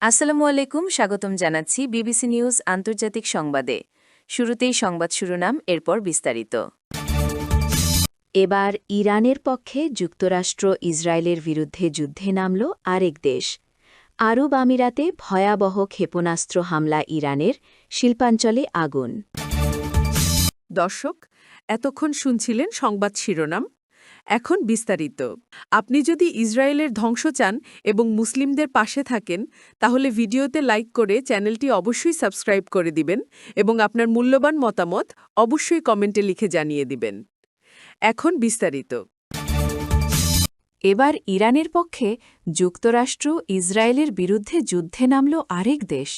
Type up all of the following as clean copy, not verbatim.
আসসালামু আলাইকুম, স্বাগতম জানাচ্ছি বিবিসি নিউজ আন্তর্জাতিক সংবাদে। শুরুতেই সংবাদ শিরোনাম, এরপর বিস্তারিত। এবার ইরানের পক্ষে যুক্তরাষ্ট্র ইসরায়েলের বিরুদ্ধে যুদ্ধে নামল আরেক দেশ। আরব আমিরাতে ভয়াবহ ক্ষেপণাস্ত্র হামলা ইরানের, শিল্পাঞ্চলে আগুন। দর্শক, এতক্ষণ শুনছিলেন সংবাদ শিরোনাম। এখন বিস্তারিত। আপনি যদি ইসরায়েলের ধ্বংস চান এবং মুসলিমদের পাশে থাকেন, তাহলে ভিডিওতে লাইক করে চ্যানেলটি অবশ্যই সাবস্ক্রাইব করে দিবেন এবং আপনার মূল্যবান মতামত অবশ্যই কমেন্টে লিখে জানিয়ে দিবেন। এখন বিস্তারিত। এবার ইরানের পক্ষে যুক্তরাষ্ট্র ইসরায়েলের বিরুদ্ধে যুদ্ধে নামল আরেক দেশ।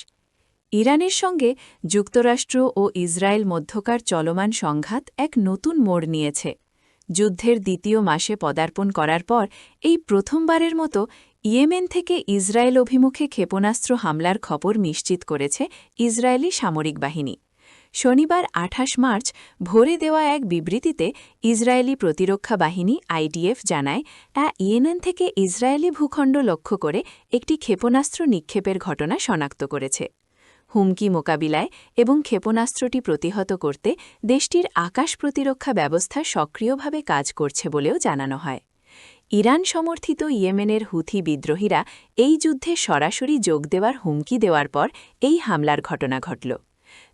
ইরানের সঙ্গে যুক্তরাষ্ট্র ও ইসরায়েল মধ্যকার চলমান সংঘাত এক নতুন মোড় নিয়েছে। যুদ্ধের দ্বিতীয় মাসে পদার্পণ করার পর এই প্রথমবারের মতো ইয়েমেন থেকে ইসরায়েল অভিমুখে ক্ষেপণাস্ত্র হামলার খবর নিশ্চিত করেছে ইসরায়েলি সামরিক বাহিনী। শনিবার ২৮ মার্চ ভোরে দেওয়া এক বিবৃতিতে ইসরায়েলি প্রতিরক্ষা বাহিনী আইডিএফ জানায়, ইয়েমেন থেকে ইসরায়েলি ভূখণ্ড লক্ষ্য করে একটি ক্ষেপণাস্ত্র নিক্ষেপের ঘটনা শনাক্ত করেছে। হুমকি মোকাবিলায় এবং ক্ষেপণাস্ত্রটি প্রতিহত করতে দেশটির আকাশ প্রতিরক্ষা ব্যবস্থা সক্রিয়ভাবে কাজ করছে বলেও জানানো হয়। ইরান সমর্থিত ইয়েমেনের হুথি বিদ্রোহীরা এই যুদ্ধে সরাসরি যোগ দেওয়ার হুমকি দেওয়ার পর এই হামলার ঘটনা ঘটল।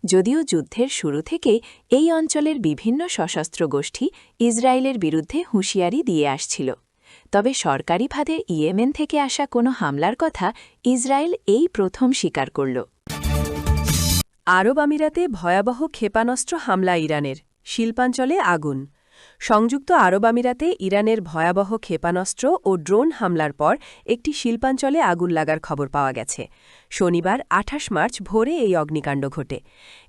যদিও যুদ্ধের শুরু থেকেই এই অঞ্চলের বিভিন্ন সশস্ত্র গোষ্ঠী ইসরায়েলের বিরুদ্ধে হুঁশিয়ারি দিয়ে আসছিল, তবে সরকারিভাবে ইয়েমেন থেকে আসা কোনো হামলার কথা ইসরায়েল এই প্রথম স্বীকার করল। আরব আমিরাতে ভয়াবহ ক্ষেপণাস্ত্র হামলা ইরানের, শিল্পাঞ্চলে আগুন। সংযুক্ত আরব আমিরাতে ইরানের ভয়াবহ ক্ষেপণাস্ত্র ও ড্রোন হামলার পর একটি শিল্পাঞ্চলে আগুন লাগার খবর পাওয়া গেছে। শনিবার ২৮ মার্চ ভোরে এই অগ্নিকাণ্ড ঘটে।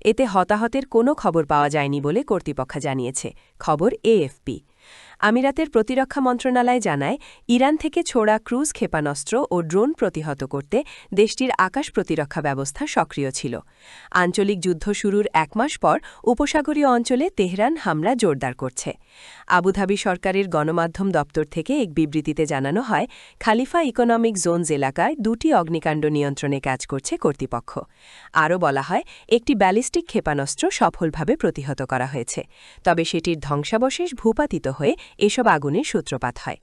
এতে হতাহতের কোনো খবর পাওয়া যায়নি বলে কর্তৃপক্ষ জানিয়েছে, খবর এএফপি। আমিরাতের প্রতিরক্ষা মন্ত্রণালয় জানায়, ইরান থেকে ছোড়া ক্রুজ ক্ষেপণাস্ত্র ও ড্রোন প্রতিহত করতে দেশটির আকাশ প্রতিরক্ষা ব্যবস্থা সক্রিয় ছিল। আঞ্চলিক যুদ্ধ শুরুর ১ মাস পর উপসাগরীয় অঞ্চলে তেহরান হামলা জোরদার করছে। আবুধাবি সরকারের গণমাধ্যম দপ্তর থেকে এক বিবৃতিতে জানানো হয়, খালিফা ইকোনমিক জোনস এলাকায় ২টি অগ্নিকাণ্ড নিয়ন্ত্রণে কাজ করছে কর্তৃপক্ষ। আরও বলা হয়, একটি ব্যালিস্টিক ক্ষেপণাস্ত্র সফলভাবে প্রতিহত করা হয়েছে, তবে সেটির ধ্বংসাবশেষ ভূপাতিত হয়ে এসব আগুনের সূত্রপাত হয়।